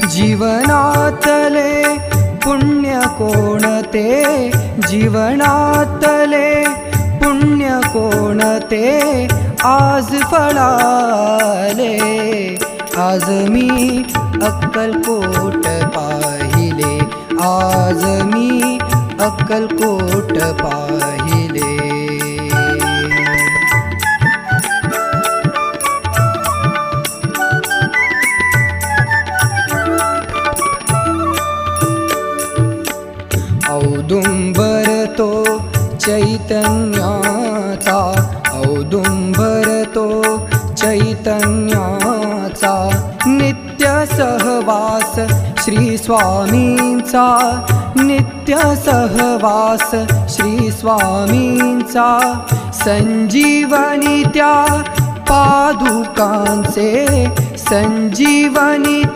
जीवनातले पुण्य कोणते, जीवनातले पुण्य कोणते आज फळाले। आज मी अक्कलकोट पाहिले, आज मी अक्कलकोट पाहिले। औदुंबर तो चैतन्याचा, औदुंबर तो चैतन्याचा नित्य सहवास श्री स्वामींचा, नित्य सहवास श्री स्वामींचा। संजीवनी त्या पादुकांचे, संजीवनी